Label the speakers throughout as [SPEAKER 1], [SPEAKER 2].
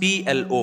[SPEAKER 1] PLO।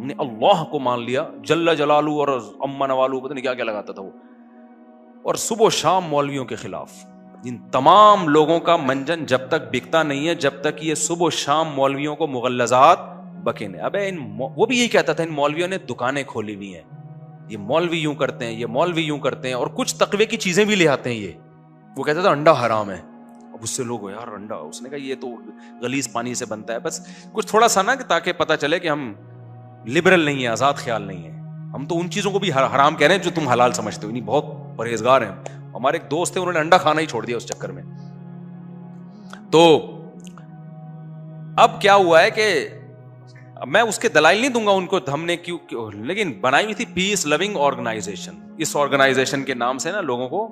[SPEAKER 1] ہم نے اللہ کو مان لیا جل جلالہ اور اما نوالو پتہ نہیں کیا کیا لگاتا تھا وہ. اور صبح و شام مولویوں کے خلاف. ان تمام لوگوں کا منجن جب تک بکتا نہیں ہے جب تک یہ صبح و شام مولویوں کو مغلظات بکے نہیں. ابے وہ بھی یہی کہتا تھا ان مولویوں نے دکانیں کھولی ہوئی ہیں, یہ مولوی یوں کرتے ہیں, یہ مولوی یوں کرتے ہیں, اور کچھ تقوی کی چیزیں بھی لے آتے ہیں. یہ وہ کہتا تھا انڈا حرام ہے. اب اس سے لوگ یار انڈا, اس نے کہا یہ تو غلیظ پانی سے بنتا ہے. بس کچھ تھوڑا سا نا تاکہ پتہ چلے کہ ہم لبرل نہیں ہیں, آزاد خیال نہیں ہیں. ہم تو ان چیزوں کو بھی حرام کہہ رہے ہیں جو تم حلال سمجھتے ہو. نہیں, بہت پرہیزگار ہیں. ہمارے ایک دوست تھے, انہوں نے انڈا کھانا ہی چھوڑ دیا اس چکر میں. تو اب کیا ہوا ہے کہ میں اس کے دلائل نہیں دوں گا ان کو ہم نے کیوں, لیکن بنائی ہوئی تھی پیس لوننگ آرگنائزیشن. اس آرگنائزیشن کے نام سے نا لوگوں کو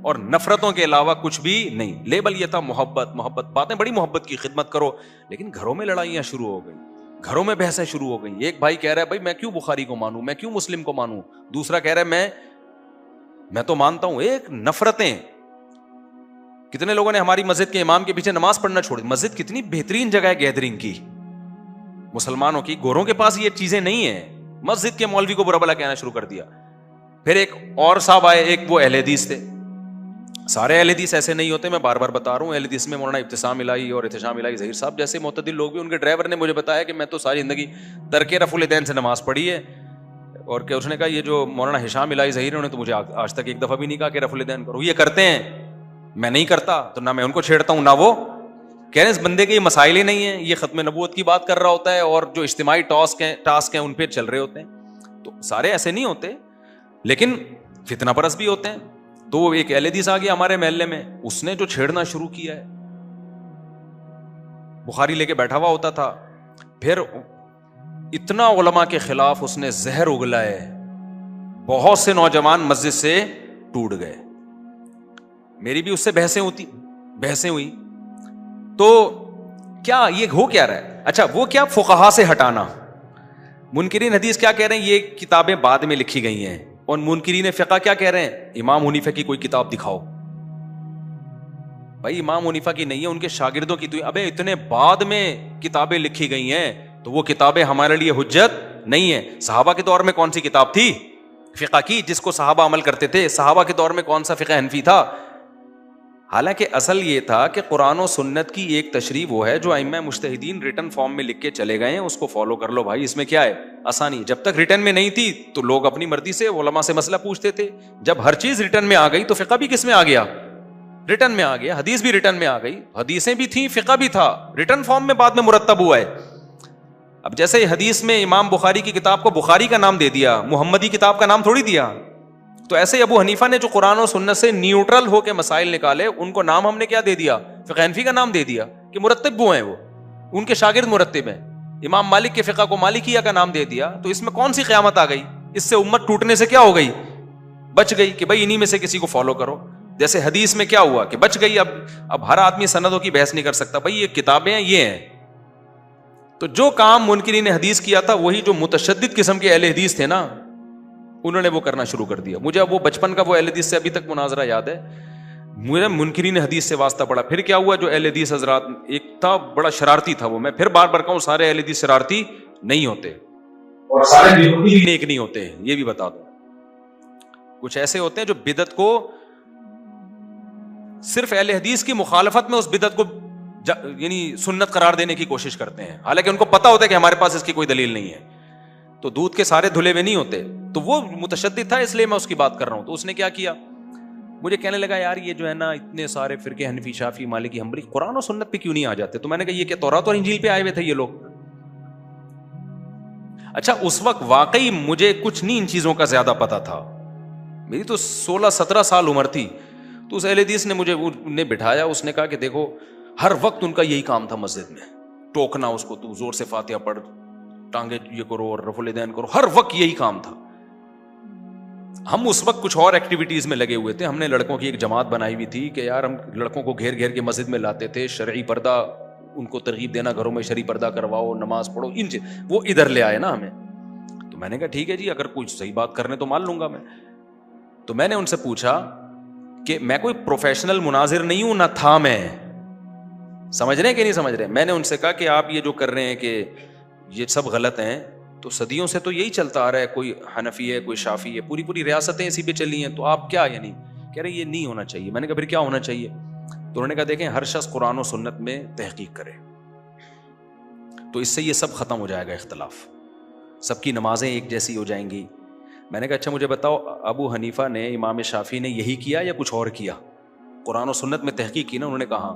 [SPEAKER 1] اور نفرتوں کے علاوہ کچھ بھی نہیں. لیبل یہ تھا محبت محبت, باتیں بڑی محبت کی, خدمت کرو. لیکن گھروں میں لڑائیاں شروع ہو گئی, گھروں میں بحثیں شروع ہو گئی. ایک بھائی کہہ رہا ہے بھائی میں کیوں بخاری کو مانوں, میں کیوں مسلم کو مانوں. دوسرا کہہ رہا ہے میں تو مانتا ہوں. ایک نفرتیں. کتنے لوگوں نے ہماری مسجد کے امام کے پیچھے نماز پڑھنا چھوڑ دی. مسجد کتنی بہترین جگہ ہے گیدرنگ کی مسلمانوں کی, گوروں کے پاس یہ چیزیں نہیں ہیں. مسجد کے مولوی کو برا بلا کہنا شروع کر دیا. پھر ایک اور صاحب آئے, ایک وہ اہل حدیث تھے. سارے اہل حدیث ایسے نہیں ہوتے, میں بار بار بتا رہا ہوں. اہل حدیث میں مولانا ابتسام الہی اور احتشام الہی ظہیر صاحب جیسے معتدل لوگ بھی. ان کے ڈرائیور نے مجھے بتایا کہ میں تو ساری زندگی ترک رفع الیدین سے نماز پڑھی ہے, اور کہ اس نے کہا یہ جو مولانا ہشام الہی ظہیر انہوں نے تو مجھے آج تک ایک دفعہ بھی نہیں کہا کہ رفع الیدین کرو. یہ کرتے ہیں, میں نہیں کرتا, تو نہ میں ان کو چھیڑتا ہوں نہ وہ. کہہ رہے ہیں اس بندے کے یہ مسائل ہی نہیں ہیں, یہ ختم نبوت کی بات کر رہا ہوتا ہے اور جو اجتماعی ٹاسک ہیں ان پہ چل رہے ہوتے ہیں. تو سارے ایسے نہیں ہوتے, لیکن فتنہ پرست بھی ہوتے ہیں. تو ایک اہل حدیث آ گیا ہمارے محلے میں, اس نے جو چھیڑنا شروع کیا ہے, بخاری لے کے بیٹھا ہوا ہوتا تھا. پھر اتنا علماء کے خلاف اس نے زہر اگلا ہے, بہت سے نوجوان مسجد سے ٹوٹ گئے. میری بھی اس سے بحثیں ہوئی. تو کیا یہ ہو کیا رہا ہے؟ اچھا وہ کیا فقہا سے ہٹانا. منکرین حدیث کیا کہہ رہے ہیں, یہ کتابیں بعد میں لکھی گئی ہیں. اور منکرین فقہ کیا کہہ رہے ہیں, امام حنیفہ کی کوئی کتاب دکھاؤ. بھائی امام حنیفہ کی نہیں ہے, ان کے شاگردوں کی. تو ابے اتنے بعد میں کتابیں لکھی گئی ہیں تو وہ کتابیں ہمارے لیے حجت نہیں ہے. صحابہ کے دور میں کون سی کتاب تھی فقہ کی جس کو صحابہ عمل کرتے تھے؟ صحابہ کے دور میں کون سا فقہ حنفی تھا؟ حالانکہ اصل یہ تھا کہ قرآن و سنت کی ایک تشریح وہ ہے جو ائمہ مجتہدین ریٹن فارم میں لکھ کے چلے گئے ہیں, اس کو فالو کر لو بھائی. اس میں کیا ہے آسانی؟ جب تک ریٹن میں نہیں تھی تو لوگ اپنی مرضی سے علماء سے مسئلہ پوچھتے تھے. جب ہر چیز ریٹن میں آ گئی تو فقہ بھی کس میں آ گیا؟ ریٹن میں آ گیا. حدیث بھی ریٹن میں آ گئی, حدیثیں بھی تھیں, فقہ بھی تھا, ریٹن فارم میں بعد میں مرتب ہوا ہے. اب جیسے حدیث میں امام بخاری کی کتاب کو بخاری کا نام دے دیا, محمدی کتاب کا نام تھوڑی دیا. تو ایسے ابو حنیفہ نے جو قرآن و سنت سے نیوٹرل ہو کے مسائل نکالے, ان کو نام ہم نے کیا دے دیا؟ فقہ حنفی کا نام دے دیا کہ مرتب وہ ہیں, وہ ان کے شاگرد مرتب ہیں. امام مالک کے فقہ کو مالکیہ کا نام دے دیا. تو اس میں کون سی قیامت آ گئی؟ اس سے امت ٹوٹنے سے کیا ہو گئی؟ بچ گئی کہ بھائی انہی میں سے کسی کو فالو کرو. جیسے حدیث میں کیا ہوا کہ بچ گئی. اب ہر آدمی سندوں کی بحث نہیں کر سکتا, بھائی یہ کتابیں ہیں, یہ ہیں. تو جو کام منکرین حدیث کیا تھا وہی جو متشدد قسم کے اہل حدیث تھے نا, انہوں نے وہ کرنا شروع کر دیا. مجھے وہ بچپن کا وہ اہل حدیث سے ابھی تک مناظرہ یاد ہے. مجھے منکرین حدیث سے واسطہ پڑا. پھر کیا ہوا, جو اہل حدیث حضرات, ایک تھا بڑا شرارتی تھا وہ. میں پھر بار بار کہوں سارے اہل حدیث شرارتی نہیں ہوتے اور سارے بھی نیک نہیں ہوتے, یہ بھی بتا دو. کچھ ایسے ہوتے ہیں جو بدعت کو صرف اہل حدیث کی مخالفت میں اس بدعت کو یعنی سنت قرار دینے کی کوشش کرتے ہیں, حالانکہ ان کو پتا ہوتا ہے کہ ہمارے پاس اس کی کوئی دلیل نہیں ہے. تو دودھ کے سارے دھلے ہوئے نہیں ہوتے. تو وہ متشدد تھا, اس لیے میں اس کی بات کر رہا ہوں. تو اس نے کیا کیا, مجھے کہنے لگا یار یہ جو ہے نا اتنے سارے فرقے حنفی, شافعی, مالکی, حنبلی, قرآن و سنت پہ کیوں نہیں آ جاتے؟ تو میں نے کہا یہ کہ توراۃ اور انجیل پہ آئے ہوئے تھے یہ لوگ. اچھا اس وقت واقعی مجھے کچھ نہیں ان چیزوں کا زیادہ پتا تھا, میری تو 16-17 سال عمر تھی. تو اس اہل حدیث نے مجھے بٹھایا, اس نے کہا کہ دیکھو ہر وقت ان کا یہی کام تھا مسجد میں, ٹوکنا اس کو, تو زور سے فاتحہ پڑھ, ٹانگے یہ کرو اور رفع الیدین کرو, ہر وقت یہی کام تھا. ہم اس وقت کچھ اور ایکٹیویٹیز میں لگے ہوئے تھے. ہم نے لڑکوں کی ایک جماعت بنائی ہوئی تھی کہ یار ہم لڑکوں کو گھیر گھیر کے مسجد میں لاتے تھے, شرعی پردہ ان کو ترغیب دینا, گھروں میں شرعی پردہ کرواؤ, نماز پڑھو, وہ ادھر لے آئے نا ہمیں. تو میں نے کہا ٹھیک ہے جی, اگر کچھ صحیح بات کرنے تو مان لوں گا میں. تو میں نے ان سے پوچھا کہ میں کوئی پروفیشنل مناظر نہیں ہوں, نہ تھا میں, سمجھ رہے ہیں کہ نہیں سمجھ رہے. میں نے ان سے کہا کہ آپ یہ جو کر رہے ہیں کہ یہ سب غلط ہیں, تو صدیوں سے تو یہی چلتا آ رہا ہے, کوئی حنفی ہے کوئی شافی ہے, پوری پوری ریاستیں اسی پہ چلی ہیں, تو آپ کیا یعنی کہہ رہے یہ نہیں ہونا چاہیے. میں نے کہا پھر کیا ہونا چاہیے؟ تو انہوں نے کہا دیکھیں ہر شخص قرآن و سنت میں تحقیق کرے, تو اس سے یہ سب ختم ہو جائے گا اختلاف, سب کی نمازیں ایک جیسی ہو جائیں گی. میں نے کہا اچھا مجھے بتاؤ ابو حنیفہ نے, امام شافعی نے یہی کیا یا کچھ اور کیا؟ قرآن و سنت میں تحقیق کی نا. انہوں نے کہا.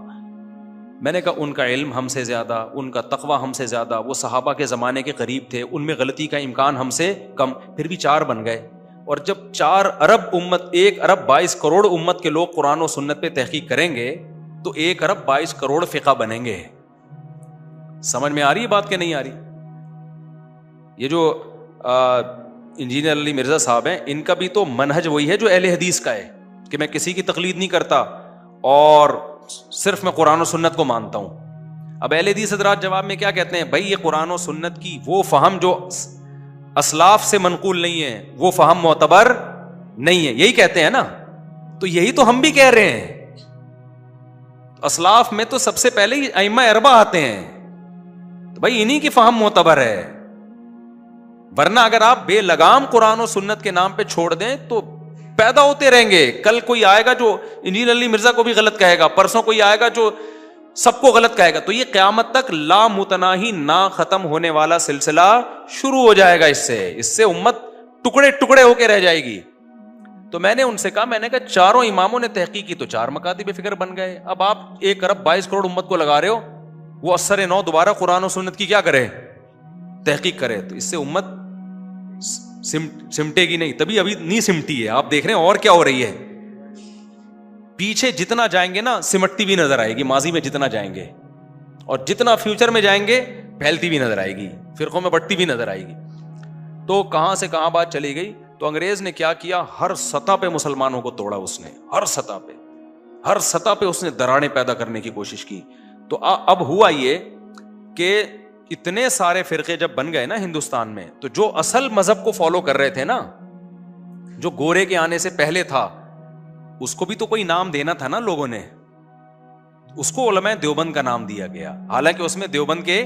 [SPEAKER 1] میں نے کہا ان کا علم ہم سے زیادہ, ان کا تقویٰ ہم سے زیادہ, وہ صحابہ کے زمانے کے قریب تھے, ان میں غلطی کا امکان ہم سے کم, پھر بھی 4 بن گئے. اور جب 4 ارب امت, 1 ارب 22 کروڑ امت کے لوگ قرآن و سنت پہ تحقیق کریں گے تو 1 ارب 22 کروڑ فقہ بنیں گے. سمجھ میں آ رہی ہے بات کہ نہیں آ رہی؟ یہ جو انجینئر علی مرزا صاحب ہیں, ان کا بھی تو منہج وہی ہے جو اہل حدیث کا ہے کہ میں کسی کی تقلید نہیں کرتا اور صرف میں قرآن و سنت کو مانتا ہوں. اب اہل حدیث حضرات جواب میں کیا کہتے ہیں؟ بھائی یہ قرآن و سنت کی وہ فہم جو اسلاف سے منقول نہیں ہے, وہ فہم معتبر نہیں ہے, یہی کہتے ہیں نا. تو یہی تو ہم بھی کہہ رہے ہیں. اسلاف میں تو سب سے پہلے ہی ائمہ اربعہ آتے ہیں, تو بھائی انہی کی فہم معتبر ہے. ورنہ اگر آپ بے لگام قرآن و سنت کے نام پہ چھوڑ دیں تو پیدا ہوتے رہیں گے. کل کوئی آئے گا جو انجینئر علی مرزا کو بھی غلط کہے گا, پرسوں کوئی آئے گا جو سب کو غلط کہے گا. تو یہ قیامت تک لا متناہی نہ ختم ہونے والا سلسلہ شروع ہو جائے گا. اس سے امت ٹکڑے ٹکڑے ہو کے رہ جائے گی. تو میں نے ان سے کہا, میں نے کہا 4 اماموں نے تحقیق کی تو 4 مکاتب فکر بن گئے. اب آپ 1 ارب 22 کروڑ امت کو لگا رہے ہو, وہ اثر نو دوبارہ قرآن و سنت کی کیا کرے؟ تحقیق کرے. تو اس سے امت سمٹے گی نہیں, تبھی ابھی نہیں سمٹی ہے. آپ دیکھ رہے ہیں اور کیا ہو رہی ہے, پیچھے جتنا جائیں گے نا سمٹتی بھی نظر آئے گی, ماضی میں جتنا جائیں گے, اور جتنا فیوچر میں جائیں گے پھیلتی بھی نظر آئے گی, فرقوں میں بٹتی بھی نظر آئے گی. تو کہاں سے کہاں بات چلی گئی. تو انگریز نے کیا کیا, ہر سطح پہ مسلمانوں کو توڑا اس نے, ہر سطح پہ اس نے دراڑیں پیدا کرنے کی کوشش کی. تو اب ہوا یہ کہ اتنے سارے فرقے جب بن گئے نا ہندوستان میں, تو جو اصل مذہب کو فالو کر رہے تھے نا, جو گورے کے آنے سے پہلے تھا, اس کو بھی تو کوئی نام دینا تھا نا لوگوں نے. اس کو علماء دیوبند کا نام دیا گیا, حالانکہ اس میں دیوبند کے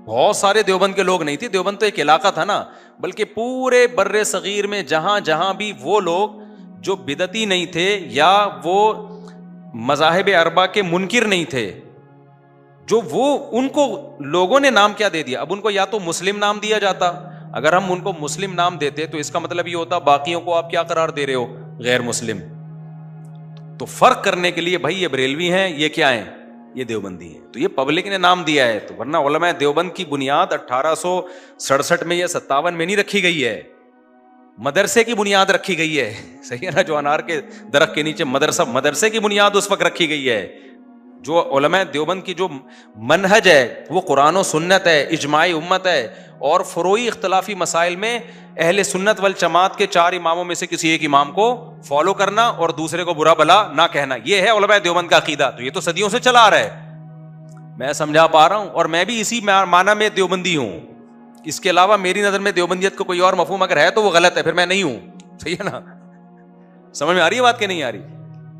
[SPEAKER 1] بہت سارے دیوبند کے لوگ نہیں تھے. دیوبند تو ایک علاقہ تھا نا, بلکہ پورے بر صغیر میں جہاں جہاں بھی وہ لوگ جو بدعتی نہیں تھے یا وہ مذاہب اربعہ کے منکر نہیں تھے, جو وہ ان کو لوگوں نے نام کیا دے دیا. اب ان کو یا تو مسلم نام دیا جاتا, اگر ہم ان کو مسلم نام دیتے تو اس کا مطلب یہ ہوتا باقیوں کو آپ کیا قرار دے رہے ہو؟ غیر مسلم. تو فرق کرنے کے لیے بھائی یہ بریلوی ہیں, یہ کیا ہیں؟ یہ دیوبندی ہیں. تو یہ پبلک نے نام دیا ہے, تو ورنہ علماء دیوبند کی بنیاد 1867 میں یا 57 میں نہیں رکھی گئی ہے, مدرسے کی بنیاد رکھی گئی ہے. صحیح ہے نا, جو انار کے درخت کے نیچے مدرسے کی بنیاد اس وقت رکھی گئی ہے. جو علماء دیوبند کی جو منہج ہے وہ قرآن و سنت ہے, اجماعی امت ہے, اور فروعی اختلافی مسائل میں اہل سنت والجماعت کے 4 اماموں میں سے کسی ایک امام کو فالو کرنا اور دوسرے کو برا بھلا نہ کہنا, یہ ہے علماء دیوبند کا عقیدہ. تو یہ تو صدیوں سے چلا آ رہا ہے, میں سمجھا پا رہا ہوں, اور میں بھی اسی معنی میں دیوبندی ہوں. اس کے علاوہ میری نظر میں دیوبندیت کو کوئی اور مفہوم اگر ہے تو وہ غلط ہے, پھر میں نہیں ہوں. صحیح ہے نا, سمجھ میں آ رہی ہے بات کہ نہیں آ رہی؟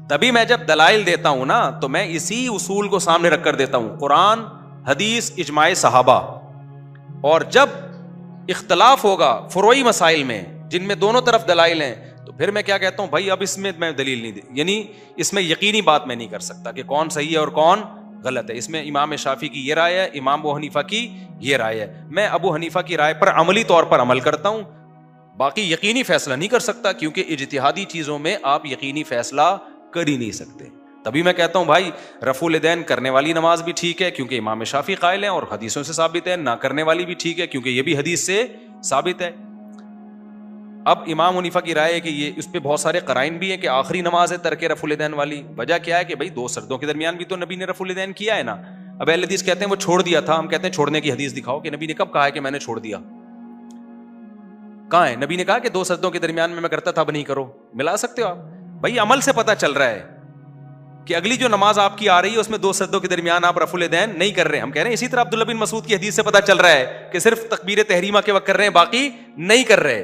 [SPEAKER 1] تبھی میں جب دلائل دیتا ہوں نا تو میں اسی اصول کو سامنے رکھ کر دیتا ہوں, قرآن, حدیث, اجماع صحابہ. اور جب اختلاف ہوگا فروعی مسائل میں جن میں دونوں طرف دلائل ہیں, تو پھر میں کیا کہتا ہوں, بھائی اب اس میں دلیل نہیں یعنی اس میں یقینی بات میں نہیں کر سکتا کہ کون صحیح ہے اور کون غلط ہے. اس میں امام شافعی کی یہ رائے ہے, امام ابو حنیفہ کی یہ رائے ہے. میں ابو حنیفہ کی رائے پر عملی طور پر عمل کرتا ہوں, باقی یقینی فیصلہ نہیں کر سکتا, کیونکہ اجتہادی چیزوں میں آپ یقینی فیصلہ کر ہی نہیں سکتے. تبھی میں کہتا ہوں بھائی رفع الیدین کرنے والی نماز بھی ٹھیک ہے کیونکہ امام شافعی قائل ہیں اور حدیثوں سے ثابت ہے, نہ کرنے والی بھی ٹھیک ہے کیونکہ یہ بھی حدیث سے ثابت ہے. اب امام حنیفہ کی رائے ہے کہ یہ اس پہ بہت سارے قرائن بھی ہیں کہ آخری نماز ہے ترک رفع الیدین والی. وجہ کیا ہے کہ بھائی 2 سجدوں کے درمیان بھی تو نبی نے رفع الیدین کیا ہے نا. اب اہل حدیث کہتے ہیں وہ چھوڑ دیا تھا, ہم کہتے ہیں چھوڑنے کی حدیث دکھاؤ کہ نبی نے کب کہا ہے کہ میں نے چھوڑ دیا. کہاں ہے؟ نبی نے کہا کہ 2 سجدوں کے درمیان میں کرتا تھا, اب نہیں کرو. ملا سکتے ہو آپ؟ بھائی عمل سے پتہ چل رہا ہے کہ اگلی جو نماز آپ کی آ رہی ہے اس میں 2 سجدوں کے درمیان آپ رفع الیدین نہیں کر رہے. ہم کہہ رہے ہیں اسی طرح عبداللہ بن مسعود کی حدیث سے پتہ چل رہا ہے کہ صرف تکبیر تحریمہ کے وقت کر رہے ہیں, باقی نہیں کر رہے.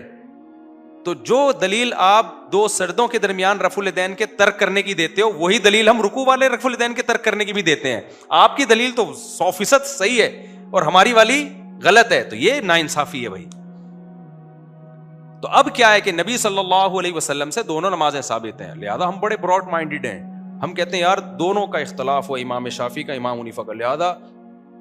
[SPEAKER 1] تو جو دلیل آپ 2 سجدوں کے درمیان رفع الیدین کے ترک کرنے کی دیتے ہو, وہی دلیل ہم رکوع والے رفع الیدین کے ترک کرنے کی بھی دیتے ہیں. آپ کی دلیل تو 100% صحیح ہے اور ہماری والی غلط ہے, تو یہ ناانصافی ہے بھائی. تو اب کیا ہے کہ نبی صلی اللہ علیہ وسلم سے دونوں نمازیں ثابت ہیں, لہذا ہم بڑے براڈ مائنڈیڈ ہیں. ہم کہتے ہیں یار دونوں کا اختلاف ہوا, امام شافعی کا, امام حنیفہ کا, لہذا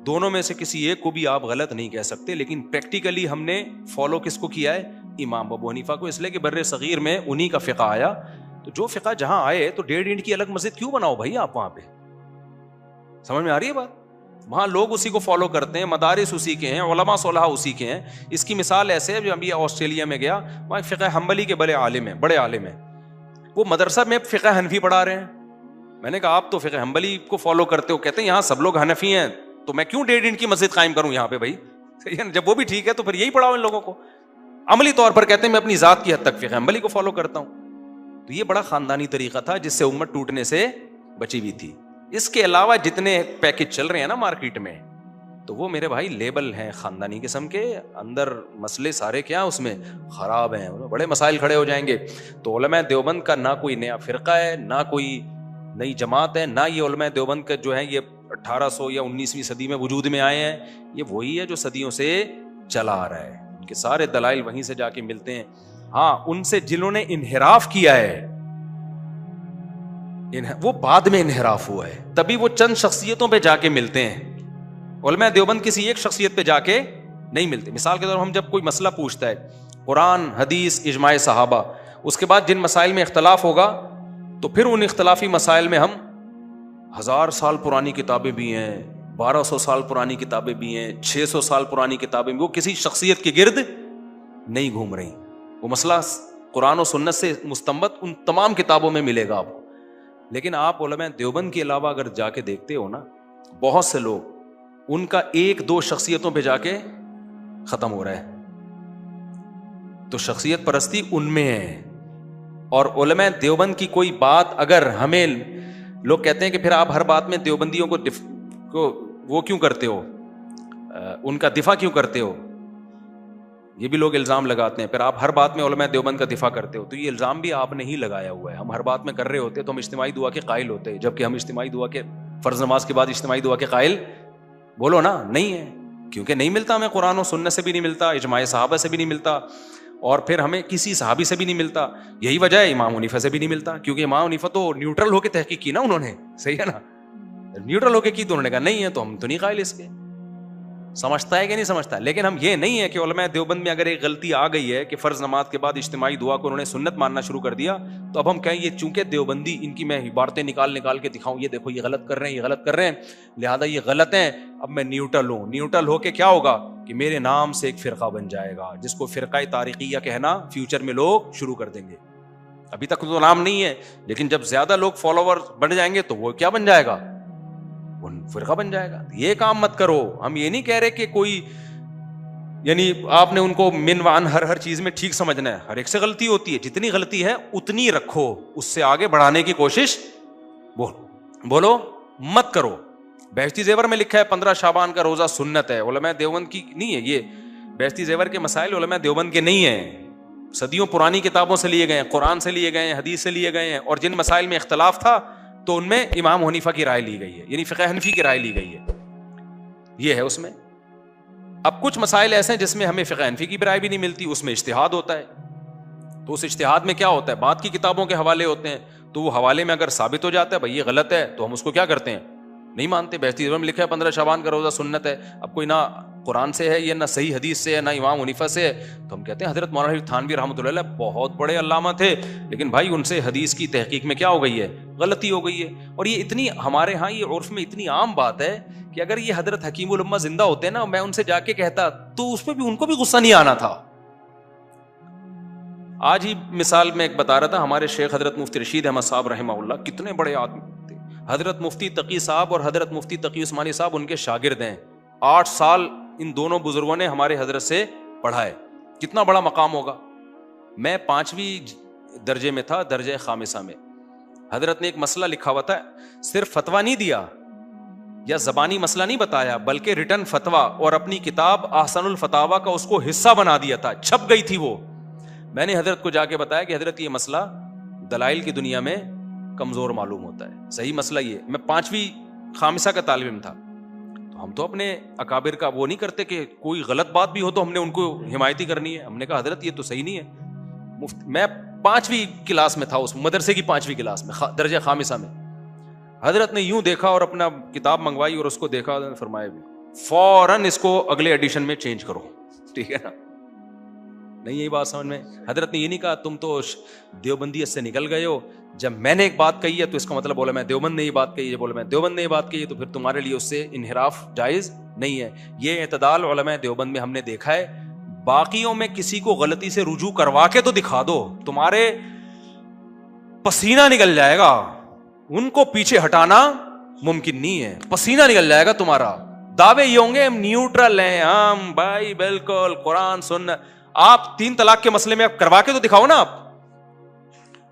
[SPEAKER 1] دونوں میں سے کسی ایک کو بھی آپ غلط نہیں کہہ سکتے. لیکن پریکٹیکلی ہم نے فالو کس کو کیا ہے؟ امام ابو حنیفہ کو, اس لیے کہ بر صغیر میں انہی کا فقہ آیا. تو جو فقہ جہاں آئے تو 1.5 اینٹ کی الگ مسجد کیوں بناؤ بھائی آپ وہاں پہ؟ سمجھ میں آ رہی ہے بات؟ وہاں لوگ اسی کو فالو کرتے ہیں, مدارس اسی کے ہیں, علماء صلحاء اسی کے ہیں. اس کی مثال ایسے ہے, جو ابھی آسٹریلیا میں گیا, وہاں فقہ حنبلی کے بڑے عالم ہیں, وہ مدرسہ میں فقہ حنفی پڑھا رہے ہیں. میں نے کہا آپ تو فقہ حنبلی کو فالو کرتے ہو, کہتے ہیں یہاں سب لوگ حنفی ہیں, تو میں کیوں 1.5 اینٹ کی مسجد قائم کروں یہاں پہ بھائی؟ جب وہ بھی ٹھیک ہے تو پھر یہی پڑھاؤ ان لوگوں کو. عملی طور پر کہتے ہیں میں اپنی ذات کی حد تک فقہ حنبلی کو فالو کرتا ہوں. تو یہ بڑا خاندانی طریقہ تھا جس سے امت ٹوٹنے سے بچی ہوئی تھی. اس کے علاوہ جتنے پیکج چل رہے ہیں نا مارکیٹ میں, تو وہ میرے بھائی لیبل ہیں خاندانی قسم کے, اندر مسئلے سارے کیا اس میں خراب ہیں, بڑے مسائل کھڑے ہو جائیں گے. تو علماء دیوبند کا نہ کوئی نیا فرقہ ہے, نہ کوئی نئی جماعت ہے, نہ یہ علماء دیوبند کا جو ہے یہ 1800 یا 19ویں صدی میں وجود میں آئے ہیں. یہ وہی ہے جو صدیوں سے چلا آ رہا ہے, ان کے سارے دلائل وہیں سے جا کے ملتے ہیں. ہاں ان سے جنہوں نے انحراف کیا ہے وہ بعد میں انحراف ہوا ہے, تبھی وہ چند شخصیتوں پہ جا کے ملتے ہیں. علماء دیوبند کسی ایک شخصیت پہ جا کے نہیں ملتے. مثال کے طور پر ہم جب کوئی مسئلہ پوچھتا ہے, قرآن, حدیث, اجماع صحابہ, اس کے بعد جن مسائل میں اختلاف ہوگا تو پھر ان اختلافی مسائل میں ہم 1000 سال پرانی کتابیں بھی ہیں, 1200 سال پرانی کتابیں بھی ہیں, 600 سال پرانی کتابیں بھی, وہ کسی شخصیت کے گرد نہیں گھوم رہی. وہ مسئلہ قرآن و سنت سے مستنبط ان تمام کتابوں میں ملے گا آپ کو. لیکن آپ علماء دیوبند کے علاوہ اگر جا کے دیکھتے ہو نا, بہت سے لوگ ان کا 1-2 شخصیتوں پہ جا کے ختم ہو رہا ہے. تو شخصیت پرستی ان میں ہے. اور علماء دیوبند کی کوئی بات اگر ہمیں لوگ کہتے ہیں کہ پھر آپ ہر بات میں دیوبندیوں کو وہ کیوں کرتے ہو, ان کا دفاع کیوں کرتے ہو, یہ بھی لوگ الزام لگاتے ہیں. پھر آپ ہر بات میں علماء دیوبند کا دفاع کرتے ہو, تو یہ الزام بھی آپ نے ہی لگایا ہوا ہے. ہم ہر بات میں کر رہے ہوتے تو ہم اجتماعی دعا کے قائل ہوتے, جبکہ ہم اجتماعی دعا کے فرض نماز کے بعد اجتماعی دعا کے قائل بولو نا نہیں ہے, کیونکہ نہیں ملتا ہمیں, قرآن و سنت سے بھی نہیں ملتا, اجماع صحابہ سے بھی نہیں ملتا, اور پھر ہمیں کسی صحابی سے بھی نہیں ملتا. یہی وجہ ہے امام حنیفہ سے بھی نہیں ملتا, کیونکہ امام حنیفہ تو نیوٹرل ہو کے تحقیق کی نا انہوں نے, صحیح ہے نا, نیوٹرل ہو کے کی تو انہوں نے کہا نہیں ہے تو ہم تو نہیں قائل اس کے. سمجھتا ہے کہ نہیں سمجھتا؟ لیکن ہم یہ نہیں ہے کہ علماء دیوبند میں اگر ایک غلطی آ گئی ہے کہ فرض نماز کے بعد اجتماعی دعا کو انہوں نے سنت ماننا شروع کر دیا, تو اب ہم کہیں یہ چونکہ دیوبندی, ان کی میں عبارتیں نکال کے دکھاؤں, یہ دیکھو یہ غلط کر رہے ہیں, یہ غلط کر رہے ہیں, لہذا یہ غلط ہیں, اب میں نیوٹرل ہوں. نیوٹرل ہو کے کیا ہوگا کہ میرے نام سے ایک فرقہ بن جائے گا, جس کو فرقہ طارقیہ کہنا فیوچر میں لوگ شروع کر دیں گے. ابھی تک تو نام نہیں ہے, لیکن جب زیادہ لوگ فالوور بڑھ جائیں گے تو وہ کیا بن جائے گا, فرقہ بن جائے گا. یہ کام مت کرو. ہم یہ نہیں کہہ رہے کہ کوئی یعنی آپ نے ان کو من وان ہر چیز میں ٹھیک سمجھنا ہے. ہر ایک سے غلطی ہوتی ہے, جتنی غلطی ہے اتنی رکھو, اس سے آگے بڑھانے کی کوشش بولو مت کرو. بہشتی زیور میں لکھا ہے 15 شعبان کا روزہ سنت ہے, علماء دیوبند کی نہیں ہے. یہ بہشتی زیور کے مسائل علماء دیوبند کے نہیں ہیں, صدیوں پرانی کتابوں سے لیے گئے ہیں, قرآن سے لیے گئے ہیں, حدیث سے لیے گئے ہیں. اور جن مسائل میں اختلاف تھا تو ان میں امام حنیفہ کی رائے لی گئی ہے, یعنی فقہ حنفی کی رائے لی گئی ہے. یہ ہے اس میں. اب کچھ مسائل ایسے ہیں جس میں ہمیں فقہ حنفی کی رائے بھی نہیں ملتی, اس میں اجتہاد ہوتا ہے. تو اس اجتہاد میں کیا ہوتا ہے, بعد کی کتابوں کے حوالے ہوتے ہیں, تو وہ حوالے میں اگر ثابت ہو جاتا ہے بھائی یہ غلط ہے, تو ہم اس کو کیا کرتے ہیں, نہیں مانتے. بہشتی زیور میں لکھا ہے 15 شعبان کا روزہ سنت ہے. اب کوئی نہ قرآن سے ہے, یا نہ صحیح حدیث سے ہے, نہ امام حنیفہ سے ہے, تو ہم کہتے ہیں حضرت مولانا تھانوی رحمۃ اللہ علیہ بہت بڑے علامہ تھے, لیکن بھائی ان سے حدیث کی تحقیق میں کیا ہو گئی ہے, غلطی ہو گئی ہے. اور یہ اتنی ہمارے ہاں یہ عرف میں اتنی عام بات ہے کہ اگر یہ حضرت حکیم الامہ زندہ ہوتے نا, میں ان سے جا کے کہتا تو اس پہ بھی ان کو بھی غصہ نہیں آنا تھا. آج ہی مثال میں ایک بتا رہا تھا, ہمارے شیخ حضرت مفتی رشید احمد صاحب رحمہ اللہ کتنے بڑے آدمی تھے. حضرت مفتی تقی صاحب اور حضرت مفتی تقی عثمانی صاحب ان کے شاگرد ہیں. 8 سال ان دونوں بزرگوں نے ہمارے حضرت سے پڑھا ہے. کتنا بڑا مقام ہوگا. میں 5ویں درجے میں تھا, درجہ خامسہ میں. حضرت نے ایک مسئلہ لکھا ہوا تھا, صرف فتویٰ نہیں دیا یا زبانی مسئلہ نہیں بتایا, بلکہ ریٹن فتویٰ اور اپنی کتاب احسن الفتاویٰ کا اس کو حصہ بنا دیا تھا, چھپ گئی تھی وہ. میں نے حضرت کو جا کے بتایا کہ حضرت یہ مسئلہ دلائل کی دنیا میں کمزور معلوم ہوتا ہے, صحیح مسئلہ یہ. میں 5ویں خامسہ کا طالب علم تھا. تو ہم تو اپنے اکابر کا وہ نہیں کرتے کہ کوئی غلط بات بھی ہو تو ہم نے ان کو حمایتی کرنی ہے. ہم نے کہا حضرت یہ تو صحیح نہیں ہے. میں 5ویں کلاس میں تھا, اس مدرسے کی 5ویں کلاس میں, درجہ خامسہ میں. حضرت نے یوں دیکھا اور اپنا کتاب منگوائی اور اس کو دیکھا, فرمایا فوراً اس کو اگلے ایڈیشن میں چینج کرو. ٹھیک ہے نا, نہیں یہی بات سمجھ میں. حضرت نے یہ نہیں کہا تم تو دیوبندیت سے نکل گئے ہو, جب میں نے ایک بات کہی ہے تو اس کا مطلب بولا میں دیوبند نے یہ بات کہی ہے, بولا میں دیوبند نے یہ بات کہی ہے تو پھر تمہارے لیے اس سے انحراف جائز نہیں ہے. یہ اعتدال علماء دیوبند میں ہم نے دیکھا ہے. باقیوں میں کسی کو غلطی سے رجوع کروا کے تو دکھا دو, تمہارے پسینہ نکل جائے گا. ان کو پیچھے ہٹانا ممکن نہیں ہے, پسینہ نکل جائے گا تمہارا. دعوے یہ ہوں گے ہم نیوٹرل ہیں, ہم بھائی بالکل قرآن سننا. آپ 3 طلاق کے مسئلے میں آپ کروا کے تو دکھاؤ نا. آپ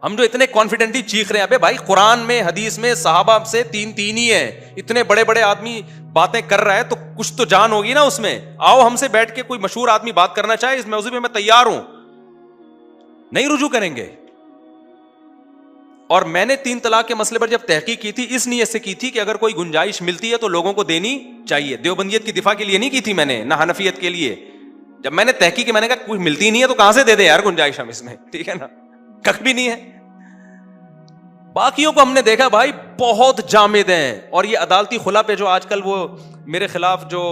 [SPEAKER 1] ہم جو اتنے کانفیڈنٹلی چیخ رہے ہیں ابے بھائی قرآن میں حدیث میں صحابہ سے 3 ہی ہے, اتنے بڑے بڑے آدمی باتیں کر رہا ہے تو کچھ تو جان ہوگی نا اس میں. آؤ ہم سے بیٹھ کے کوئی مشہور آدمی بات کرنا چاہے اس موضوع میں تیار ہوں. نہیں رجوع کریں گے. اور میں نے 3 طلاق کے مسئلے پر جب تحقیق کی تھی اس نیت سے کی تھی کہ اگر کوئی گنجائش ملتی ہے تو لوگوں کو دینی چاہیے. دیوبندیت کی دفاع کے لیے نہیں کی تھی میں نے, نہ حنفیت کے لیے. جب میں نے تحقیق کی میں نے کہا کوئی ملتی نہیں ہے تو کہاں سے دے دیں یار گنجائش ہم اس میں. ٹھیک ہے نا, کک بھی نہیں ہے. باقیوں کو ہم نے دیکھا بھائی بہت جامد ہیں. اور یہ عدالتی خلا پہ جو آج کل وہ میرے خلاف جو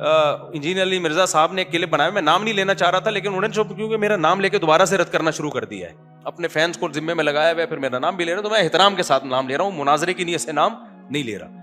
[SPEAKER 1] انجینئر علی مرزا صاحب نے کلپ بنایا, میں نام نہیں لینا چاہ رہا تھا لیکن انہوں نے کیونکہ میرا نام لے کے دوبارہ سے رد کرنا شروع کر دیا ہے, اپنے فینس کو ذمے میں لگایا ہوا ہے, پھر میرا نام بھی لے رہا. تو میں احترام کے ساتھ نام لے رہا ہوں, مناظرے کی نیت سے نام نہیں لے رہا.